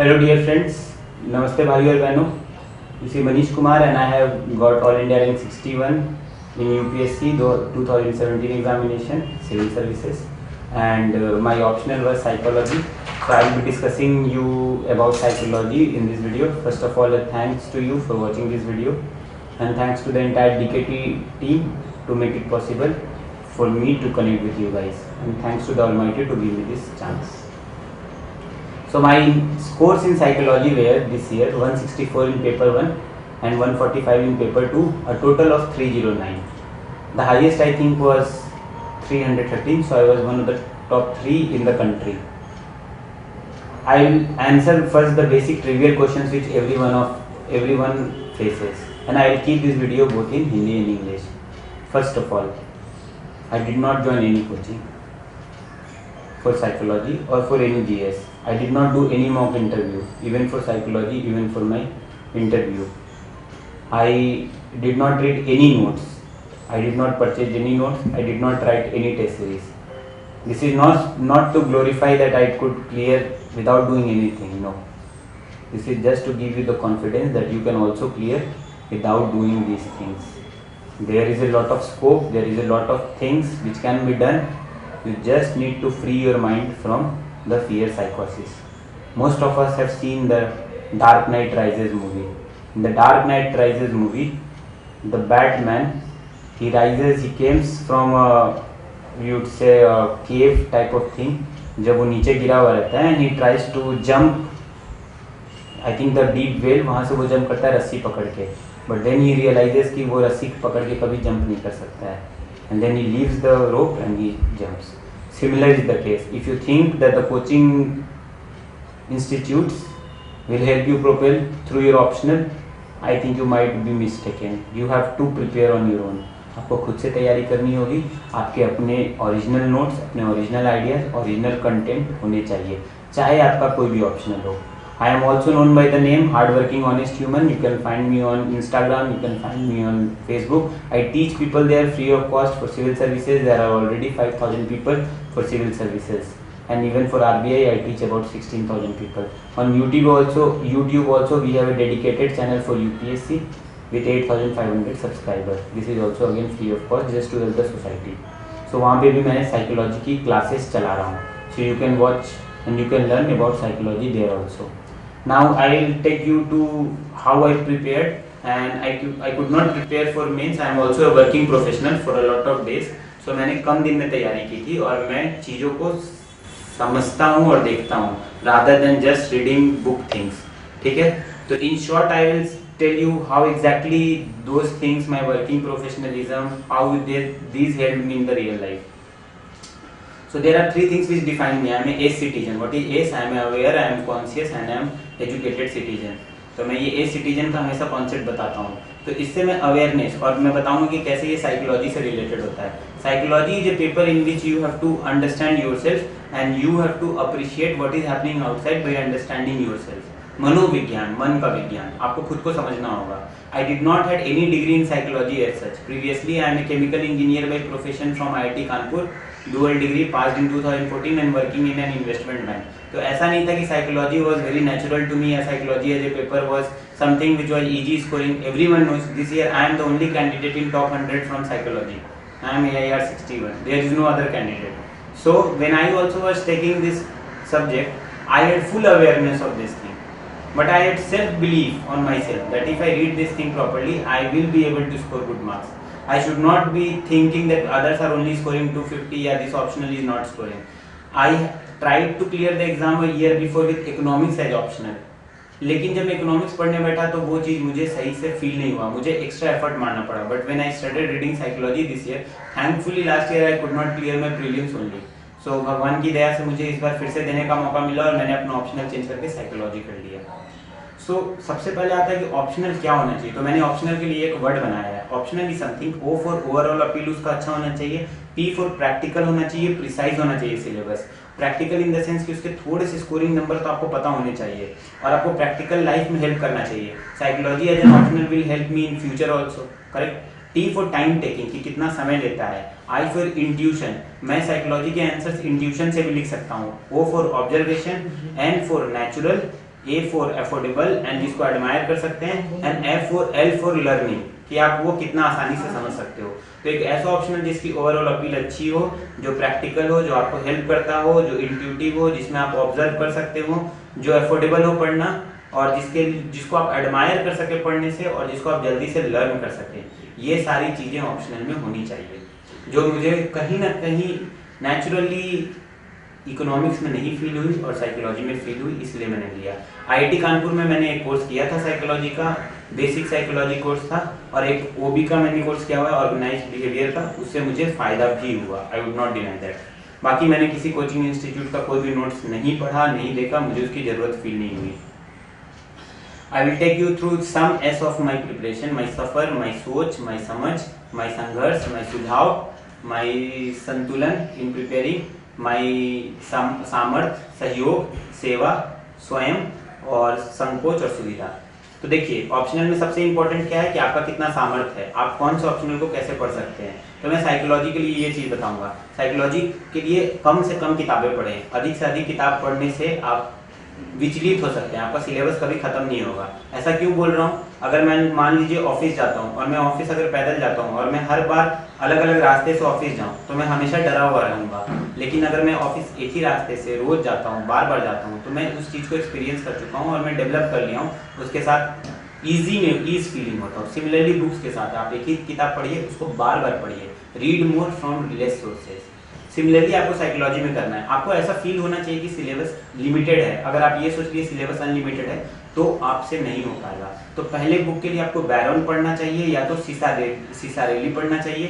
Hello dear friends, नमस्ते भाई और बहनों. This is Manish Kumar and I have got All India rank 61 in UPSC 2017 examination, Civil Services, and my optional was Psychology. So I will be discussing you about Psychology in this video. First of all, thanks to you for watching this video, and thanks to the entire DKT team to make it possible for me to connect with you guys, and thanks to the Almighty to give me this chance. So my scores in Psychology were this year 164 in paper 1 and 145 in paper 2, a total of 309. The highest I think was 313, so I was one of the top 3 in the country. I will answer first the basic trivial questions which everyone faces, and I will keep this video both in Hindi and English. First of all, I did not join any coaching for Psychology or for any GS. I did not do any mock interview, even for Psychology, even for my interview. I did not read any notes. I did not purchase any notes. I did not write any test series. This is not to glorify that I could clear without doing anything. No. This is just to give you the confidence that you can also clear without doing these things. There is a lot of scope. There is a lot of things which can be done. You just need to free your mind from the fear psychosis. Most of us have seen the Dark Knight Rises movie. In the Dark Knight Rises movie, the Batman, he comes from a, you would say, a cave type of thing. जब वो नीचे गिरा हुआ रहता है, and he tries to jump, I think the deep well, वहाँ से वो जंप करता है रस्सी पकड़ के, but then he realizes कि वो रस्सी पकड़ के कभी जंप नहीं कर सकता है, and then he leaves the rope and he jumps. Similar is the case. If you think that the coaching institutes will help you propel through your optional, I think you might be mistaken. You have to prepare on your own. आपको खुद से तैयारी करनी होगी. आपके अपने original notes, अपने original ideas, original content होने चाहिए, चाहे आपका कोई भी ऑप्शनल हो. I am also known by the name Hardworking Honest Human. You can find me on Instagram, you can find me on Facebook. I teach people there free of cost for civil services. There are already 5,000 people for civil services, and even for RBI I teach about 16,000 people. On YouTube also we have a dedicated channel for UPSC with 8,500 subscribers. This is also again free of cost, just to help the society. So वहाँ पे भी मैंने psychology की classes चला रहा हूँ. So you can watch and you can learn about psychology there also. Now I will take you to how I prepared, and I could not prepare for mains. I am also a working professional for a lot of days. So मैंने कम दिन में तैयारी की थी, और मैं चीज़ों को समझता हूँ और देखता हूँ, rather than just reading book things. ठीक है? तो in short I will tell you how exactly those things, my working professionalism, how these helped me in the real life. So there are 3 things which define me. I am a ACE citizen. What is ACE? I am aware, I am conscious, and I am educated citizen. तो मैं ये ACE citizen का हमेशा concept बताता हूँ. तो इससे मैं अवेयरनेस, और मैं बताऊंगा कि कैसे ये साइकोलॉजी से रिलेटेड होता है. Psychology is a paper in which you have to understand yourself and you have to appreciate what is happening outside by understanding yourself. मनोविज्ञान, मन का विज्ञान, आपको खुद को समझना होगा. I did not had any degree in psychology as such. Previously, I am a chemical engineer by profession from IIT Kanpur. Dual degree passed in 2014 and working in an investment bank. तो ऐसा नहीं था कि psychology was very natural to me, or psychology as a paper was something which was easy scoring. Everyone knows this year I am the only candidate in top 100 from psychology. I am AIR 61. There is no other candidate. So when I also was taking this subject, I had full awareness of this thing. But I had self-belief on myself that if I read this thing properly, I will be able to score good marks. I should not be thinking that others are only scoring 250 or this optional is not scoring. I tried to clear the exam a year before with economics as optional. लेकिन जब economics पढ़ने बैठा तो वो चीज़ मुझे सही से feel नहीं हुआ, मुझे एक्स्ट्रा एफर्ट मारना पड़ा. But when I started reading psychology this year, thankfully last year I could not clear my prelims only. So भगवान की दया से मुझे इस बार फिर से देने का मौका मिला और मैंने अपना ऑप्शनल चेंज करके साइकोलॉजी कर लिया. सो सबसे पहले आता है कि ऑप्शनल क्या होना चाहिए. तो मैंने ऑप्शनल के लिए एक वर्ड बनाया है. Optional is something. O for overall appeal उसका अच्छा होना चाहिए. P फॉर प्रैक्टिकल होना चाहिए, प्रिसाइज होना चाहिए syllabus. Practical in the sense कि उसके थोड़े से स्कोरिंग नंबर तो आपको पता होने चाहिए और आपको प्रैक्टिकल लाइफ में हेल्प करना चाहिए. Psychology as an optional will help me in future also. Correct. T for time taking कि कितना समय लेता है. आई फॉर इंट्यूशन, मैं साइकोलॉजी के आंसर्स इंट्यूशन से भी लिख सकता हूँ. O for observation, N for natural, A for affordable and जिसको एडमायर कर सकते हैं, एंड एल फॉर लर्निंग कि आप वो कितना आसानी से समझ सकते हो। तो एक ऐसा ऑप्शनल जिसकी ओवरऑल अपील अच्छी हो, जो प्रैक्टिकल हो, जो आपको हेल्प करता हो, जो इंट्यूटिव हो, जिसमें आप ऑब्जर्व कर सकते हो, जो अफोर्डेबल हो पढ़ना, और जिसको आप एडमायर कर सके पढ़ने से, और जिसको आप जल्दी से लर्न कर सके। ये सारी चीजें ऑप्शनल में होनी चाहिए, जो मुझे कहीं ना कहीं नेचुरली इकोनॉमिक्स में नहीं फील हुई और साइकोलॉजी में फील हुई, इसलिए मैंने लिया। आईआईटी कानपुर में मैंने एक कोर्स किया था साइकोलॉजी का, बेसिक साइकोलॉजी कोर्स था, और एक ओबी का मैंने कोर्स किया हुआ है ऑर्गेनाइज्ड बिहेवियर का, उससे मुझे फायदा भी हुआ, I would not deny that. बाकी मैंने किसी कोचिंग इंस्टीट्यूट का कोई भी नोट्स नहीं पढ़ा, नहीं देखा, मुझे उसकी जरूरत फील नहीं हुई। I will take you through some S of my preparation, my suffer, my सोच, my समझ, my संघर्ष, my सुझाव, my संतुलन in preparing, my सामर्थ्य, सहयोग, सेवा, स्वयं, और संकोच और सुविधा। तो देखिए ऑप्शनल में सबसे इंपॉर्टेंट क्या है कि आपका कितना सामर्थ्य है, आप कौन से ऑप्शनल को कैसे पढ़ सकते हैं। तो मैं साइकोलॉजी के लिए ये चीज़ बताऊंगा, साइकोलॉजी के लिए कम से कम किताबें पढ़ें, अधिक से अधिक किताब पढ़ने से आप विचलित हो सकते हैं, आपका सिलेबस कभी खत्म नहीं होगा। ऐसा क्यों बोल रहा हूँ, अगर मैं मान लीजिए ऑफिस जाता हूँ, और मैं ऑफिस अगर पैदल जाता हूँ, और मैं हर बार अलग अलग रास्ते से ऑफिस जाऊँ, तो मैं हमेशा डरा हुआ रहूँगा। लेकिन अगर मैं ऑफिस एक ही रास्ते से रोज जाता हूँ, बार बार जाता हूँ, तो मैं उस चीज़ को एक्सपीरियंस कर चुका हूँ और मैं डेवलप कर लिया हूँ, उसके साथ ईज फीलिंग होता है। सिमिलरली बुक्स के साथ आप एक ही किताब पढ़िए, उसको बार बार पढ़िए, read more from less sources. Similarly आपको साइकोलॉजी में करना है, आपको ऐसा फील होना चाहिए कि सिलेबस लिमिटेड है। अगर आप ये सोच लिए सिलेबस अनलिमिटेड है तो आपसे नहीं हो पाएगा। तो पहले बुक के लिए आपको बैरन पढ़ना चाहिए, या तो सीसारेली पढ़ना चाहिए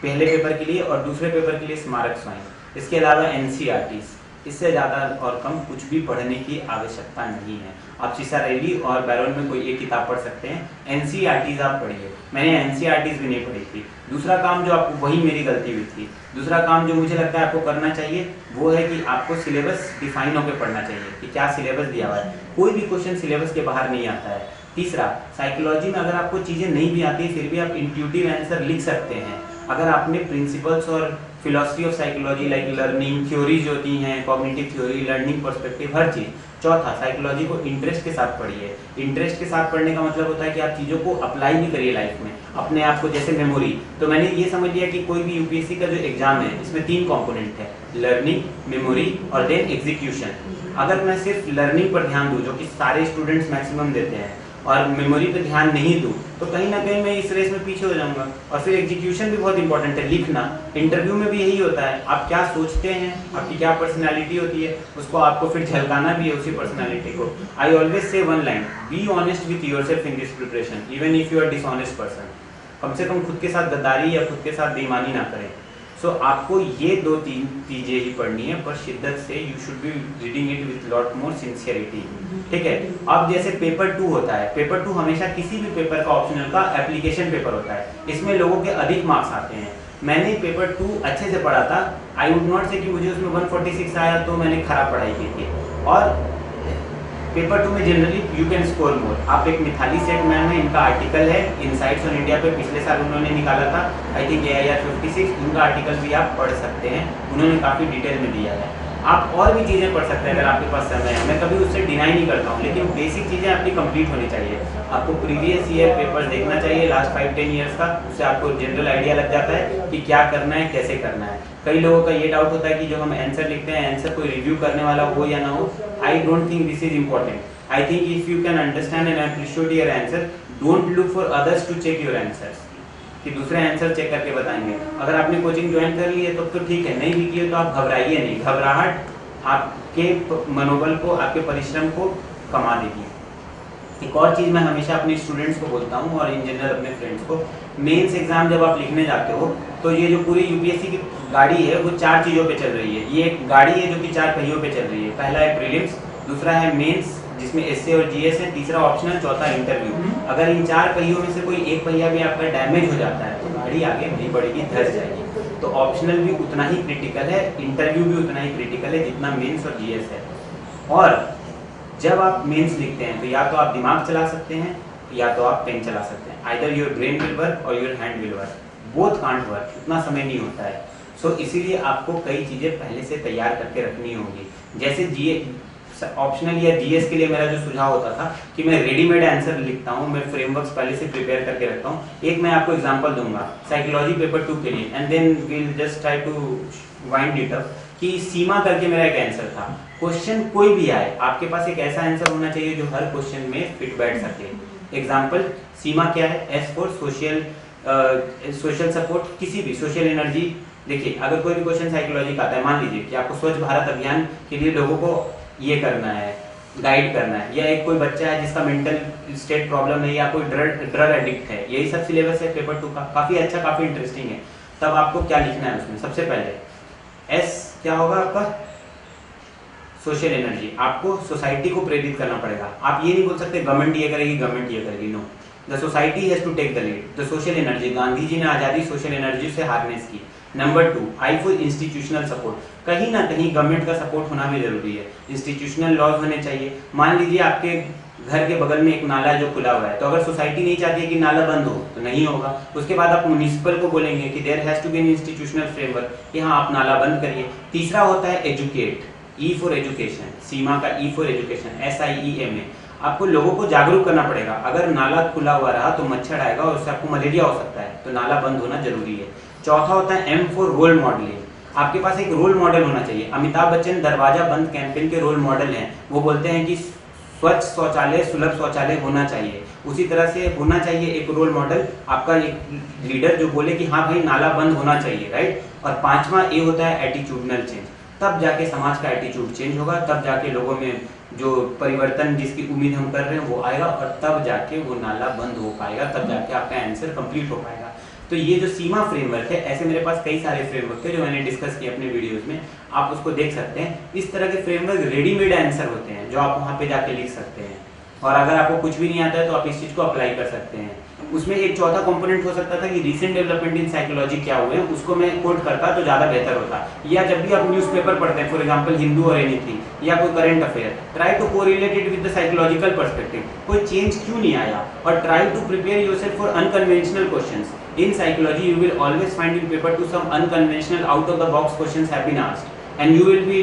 पहले पेपर के लिए, और दूसरे पेपर के लिए स्मारक स्वयं। इसके अलावा एनसीईआरटीज, इससे ज़्यादा और कम कुछ भी पढ़ने की आवश्यकता नहीं है। आप सीसारेली और बैरन में कोई एक किताब पढ़ सकते हैं, एनसीईआरटीज आप पढ़िए। मैंने एनसीईआरटीज भी नहीं पढ़ी थी। दूसरा काम जो आपको, वही मेरी गलती हुई थी, दूसरा काम जो मुझे लगता है आपको करना चाहिए वो है कि आपको सिलेबस डिफाइन होकर पढ़ना चाहिए कि क्या सिलेबस दिया हुआ है। कोई भी क्वेश्चन सिलेबस के बाहर नहीं आता है। तीसरा, साइकोलॉजी में अगर आपको चीज़ें नहीं भी आती फिर भी आप इंट्यूटिव आंसर लिख सकते हैं अगर आपने प्रिंसिपल्स और philosophy of psychology like learning theories होती हैं, कॉग्निटिव थ्योरी, लर्निंग पर्सपेक्टिव, हर चीज़। चौथा, साइकोलॉजी को इंटरेस्ट के साथ पढ़िए। इंटरेस्ट के साथ पढ़ने का मतलब होता है कि आप चीज़ों को अप्लाई भी करिए लाइफ में अपने आप को। जैसे मेमोरी, तो मैंने ये समझ लिया कि कोई भी यूपीएससी का जो एग्जाम है इसमें 3 कंपोनेंट है, लर्निंग, मेमोरी और देन एग्जीक्यूशन। अगर मैं सिर्फ लर्निंग पर ध्यान दूँ, जो कि सारे स्टूडेंट्स मैक्सिमम देते हैं, और मेमोरी पे ध्यान नहीं दूँ, तो कहीं ना कहीं मैं इस रेस में पीछे हो जाऊंगा। और फिर एग्जीक्यूशन भी बहुत इंपॉर्टेंट है, लिखना। इंटरव्यू में भी यही होता है, आप क्या सोचते हैं, आपकी क्या पर्सनैलिटी होती है, उसको आपको फिर झलकाना भी है उसी पर्सनैलिटी को। I always say one line, be honest with yourself in this preparation even if you are dishonest person. कम से कम खुद के साथ गद्दारी या खुद के साथ बेईमानी ना करें। सो आपको ये 2-3 चीजें ही पढ़नी है, पर शिद्दत से you should be reading it with lot more sincerity. ठीक है। अब जैसे पेपर 2 होता है, पेपर 2 हमेशा किसी भी पेपर का ऑप्शनल का एप्लीकेशन पेपर होता है, इसमें लोगों के अधिक मार्क्स आते हैं। मैंने पेपर 2 अच्छे से पढ़ा था, आई वुड नॉट से कि मुझे उसमें 146 आया तो मैंने खराब पढ़ाई की थी। और पेपर 2 में generally you can score more. आप एक मिथाली सेठ मैम है, इनका आर्टिकल है इनसाइट्स ऑन इंडिया पे, पिछले साल उन्होंने निकाला था, आई थिंक AIR 56, उनका आर्टिकल भी आप पढ़ सकते हैं, उन्होंने काफ़ी डिटेल में दिया है। आप और भी चीज़ें पढ़ सकते हैं अगर आपके पास समय है, मैं कभी उससे डिनाई नहीं करता हूँ, लेकिन बेसिक चीज़ें आपकी कंप्लीट होनी चाहिए। आपको प्रीवियस ईयर पेपर्स देखना चाहिए लास्ट 5-10 ईयर्स का, उससे आपको जनरल आइडिया लग जाता है कि क्या करना है, कैसे करना है। कई लोगों का ये डाउट होता है कि जो हम आंसर लिखते हैं, आंसर कोई रिव्यू करने वाला हो या ना हो। I don't think this is important. I think if you can understand and appreciate your answer, don't look for others to check your answers, कि दूसरे आंसर चेक करके बताएंगे। अगर आपने कोचिंग ज्वाइन कर ली है तो ठीक है, नहीं भी की है तो आप घबराइए नहीं। घबराहट आपके मनोबल को, आपके परिश्रम को कमा देगी। एक और चीज़ मैं हमेशा अपने स्टूडेंट्स को बोलता हूँ और इन जनरल अपने फ्रेंड्स को, मेंस एग्जाम जब आप लिखने जाते हो तो ये जो पूरी यूपीएससी की गाड़ी है वो 4 चीज़ों पे चल रही है। ये एक गाड़ी है जो कि 4 पहियों पे चल रही है। पहला है प्रीलिम्स, दूसरा है मेंस जिसमें एसए और जीएस है, तीसरा ऑप्शनल, चौथा इंटरव्यू। अगर इन 4 पहियों में से कोई एक पहिया भी आपका डैमेज हो जाता है तो गाड़ी आगे नहीं बढ़ेगी, धस जाएगी। तो ऑप्शनल भी उतना ही क्रिटिकल है, इंटरव्यू भी उतना ही क्रिटिकल है जितना मेंस और जीएस है। और जब आप मेंस लिखते हैं तो या तो आप दिमाग चला सकते हैं या तो आप पेन चला सकते हैं। Either your brain will work or your hand will work, both can't work, उतना समय नहीं होता है। सो इसीलिए आपको कई चीज़ें पहले से तैयार करके रखनी होंगी। जैसे ऑप्शनल या जीएस के लिए मेरा जो सुझाव होता था कि मैं रेडीमेड आंसर लिखता हूँ, मैं फ्रेमवर्क्स पहले से प्रिपेयर करके रखता हूँ। एक मैं आपको एग्जांपल दूंगा साइकोलॉजी पेपर 2 के लिए, and then we'll just try to wind it up कि सीमा करके मेरा एक आंसर था। क्वेश्चन कोई भी आए, आपके पास एक ऐसा आंसर होना चाहिए जो हर क्वेश्चन में फिट बैठ सके। एग्जाम्पल, सीमा क्या है? एस फॉर सोशल सपोर्ट, किसी भी सोशल एनर्जी। देखिए, अगर कोई भी क्वेश्चन साइकोलॉजी का आता है, मान लीजिए कि आपको स्वच्छ भारत अभियान के लिए लोगों को ये करना है, गाइड करना है, या एक कोई बच्चा है जिसका मेंटल स्टेट प्रॉब्लम है, या कोई ड्रग एडिक्ट है, यही सब सिलेबस है पेपर 2 का। काफी अच्छा, काफी इंटरेस्टिंग है। तब आपको क्या लिखना है उसमें? सबसे पहले एस क्या होगा आपका? Social energy. आपको सोसाइटी को प्रेरित करना पड़ेगा। आप ये नहीं बोल सकते गवर्नमेंट ये करेगी, गवर्नमेंट ये करेगी। No, the society has to take the lead. The social energy, Gandhi ji ने आजादी सोशल एनर्जी से हार्नेस की। Number 2, I for institutional support. कहीं ना कहीं गवर्नमेंट का सपोर्ट होना भी जरूरी है। इंस्टीट्यूशनल लॉज होने चाहिए। मान लीजिए आपके घर के बगल में एक नाला जो खुला हुआ है, तो अगर सोसाइटी नहीं चाहती है कि नाला बंद हो तो नहीं होगा। उसके बाद आप म्युनिसिपल को बोलेंगे कि there has to be an institutional framework कि हाँ आप नाला बंद करिए। तीसरा होता है एजुकेट, ई फॉर एजुकेशन। सीमा का ई फॉर एजुकेशन, SIEMA। आपको लोगों को जागरूक करना पड़ेगा। अगर नाला खुला हुआ रहा तो मच्छर आएगा और उससे आपको मलेरिया हो सकता है, तो नाला बंद होना जरूरी है। चौथा होता है M फॉर रोल मॉडलिंग। आपके पास एक रोल मॉडल होना चाहिए। अमिताभ बच्चन दरवाजा बंद कैंपेन के रोल मॉडल हैं। वो बोलते हैं कि स्वच्छ शौचालय, सुलभ शौचालय होना चाहिए। उसी तरह से होना चाहिए एक रोल मॉडल, आपका एक लीडर जो बोले कि हाँ भाई नाला बंद होना चाहिए, राइट। और पांचवा ए होता है एटीट्यूडनल चेंज। तब जाके समाज का एटीट्यूड चेंज होगा, तब जाके लोगों में जो परिवर्तन जिसकी उम्मीद हम कर रहे हैं वो आएगा, और तब जाके वो नाला बंद हो पाएगा, तब जाके आपका आंसर कंप्लीट हो पाएगा। तो ये जो सीमा फ्रेमवर्क है, ऐसे मेरे पास कई सारे फ्रेमवर्क है जो मैंने डिस्कस किए अपने वीडियोस में, आप उसको देख सकते हैं। इस तरह के फ्रेमवर्क रेडीमेड आंसर होते हैं जो आप वहां पे जाके लिख सकते हैं, और अगर आपको कुछ भी नहीं आता है तो आप इस चीज को अप्लाई कर सकते हैं। उसमें एक चौथा कंपोनेंट हो सकता था कि रीसेंट डेवलपमेंट इन साइकोलॉजी क्या हुए हैं, उसको मैं कोट करता तो ज्यादा बेहतर होता। या जब भी आप न्यूज़पेपर पढ़ते हैं, फॉर एग्जांपल हिंदू और एनीथिंग या कोई current affair, try to correlate it with the psychological perspective. कोई चेंज क्यों नहीं आया, और try to prepare yourself for unconventional questions. In psychology, you will always find in paper 2 some unconventional, out of the box questions have been asked, and you will be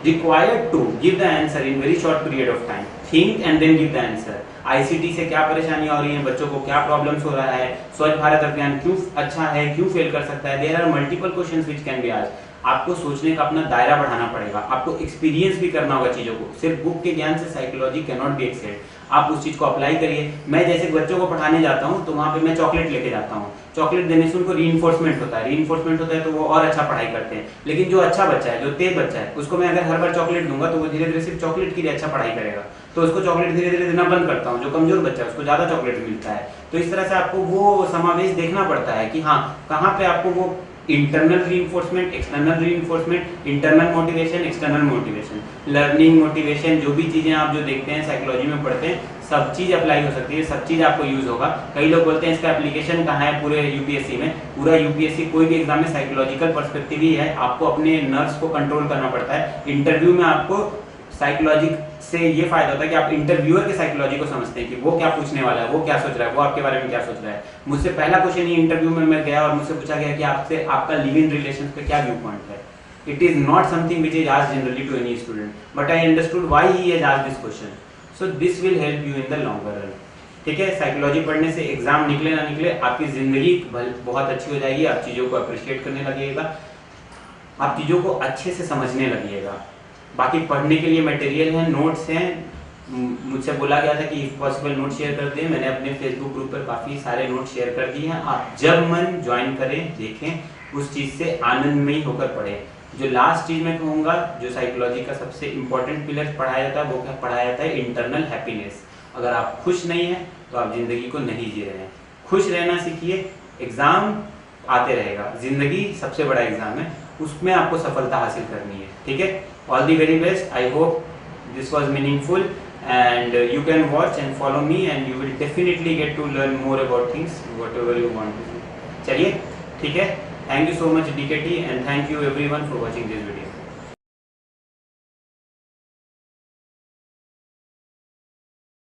required to give the answer in very short period of time. Think and then give the answer. ICT से क्या परेशानियां हो रही हैं, बच्चों को क्या problems हो रहा है, स्वच्छ भारत अभियान क्यों अच्छा है, क्यों फेल कर सकता है। There are multiple questions which can be asked. आपको सोचने का अपना दायरा बढ़ाना पड़ेगा, आपको एक्सपीरियंस भी करना होगा चीजों को। सिर्फ बुक के ज्ञान से psychology can not be excelled. आप उस चीज को अप्लाई करिए। मैं जैसे बच्चों को पढ़ाने जाता हूँ तो वहाँ पे मैं चॉकलेट लेके जाता हूँ। चॉकलेट देने से उनको रीइंफोर्समेंट होता है, रीइंफोर्समेंट होता है तो वो और अच्छा पढ़ाई करते हैं। लेकिन जो अच्छा बच्चा है, जो तेज बच्चा है, उसको मैं अगर हर बार चॉकलेट दूंगा तो वो धीरे धीरे सिर्फ चॉकलेट के लिए अच्छा पढ़ाई करेगा। तो उसको चॉकलेट धीरे धीरे देना बंद करता हूँ। जो कमजोर बच्चा है उसको ज्यादा चॉकलेट मिलता है। तो इस तरह से आपको वो समावेश देखना पड़ता है कि हाँ कहाँ पे आपको वो internal reinforcement, external reinforcement, internal motivation, external motivation, learning motivation, जो भी चीजें आप जो देखते हैं साइकोलॉजी में पढ़ते हैं, सब चीज अप्लाई हो सकती है, सब चीज आपको यूज होगा। कई लोग बोलते हैं इसका एप्लीकेशन कहाँ है पूरे यूपीएससी में। पूरा यूपीएससी कोई भी एग्जाम में साइकोलॉजिकल पर्सपेक्टिव ही है। आपको अपने नर्व्स को कंट्रोल करना पड़ता है। इंटरव्यू में आपको साइकोलॉजी से ये फायदा होता है कि आप इंटरव्यूअर के साइकोलॉजी को समझते हैं कि वो क्या पूछने वाला है, वो क्या सोच रहा है, वो आपके बारे में क्या सोच रहा है। मुझसे पहला क्वेश्चन ही इंटरव्यू में मैं गया और मुझसे पूछा गया कि आपसे आपका लिव इन रिलेशन पे क्या व्यू पॉइंट है। It is not something which is asked generally to any student, but I understood why he has asked this question, so this will help you in the longer run. ठीक है, psychology पढ़ने से exam निकले ना निकले, आपकी जिंदगी बहुत अच्छी हो जाएगी। आप चीजों को अप्रिशिएट करने लगिएगा, आप चीजों को अच्छे से समझने लगिएगा। बाकी पढ़ने के लिए मटेरियल है, नोट्स हैं। मुझसे बोला गया था कि इफ पॉसिबल नोट शेयर कर दें। मैंने अपने फेसबुक ग्रुप पर काफी सारे नोट शेयर कर दिए हैं। आप जब मन ज्वाइन करें, देखें, उस चीज से आनंदमयी होकर पढ़ें। जो लास्ट चीज मैं कहूंगा, जो साइकोलॉजी का सबसे इंपॉर्टेंट पिलर पढ़ाया जाता है, वो क्या पढ़ाया जाता है? Internal happiness. अगर आप खुश नहीं है तो आप जिंदगी को नहीं जी रहे हैं। खुश रहना सीखिए। एग्जाम आते रहेगा, जिंदगी सबसे बड़ा एग्जाम है, उसमें आपको सफलता हासिल करनी है। ठीक है, all the very best. I hope this was meaningful and you can watch and follow me and you will definitely get to learn more about things whatever you want to do. चलिए, ठीक है, thank you so much DKT and thank you everyone for watching this video.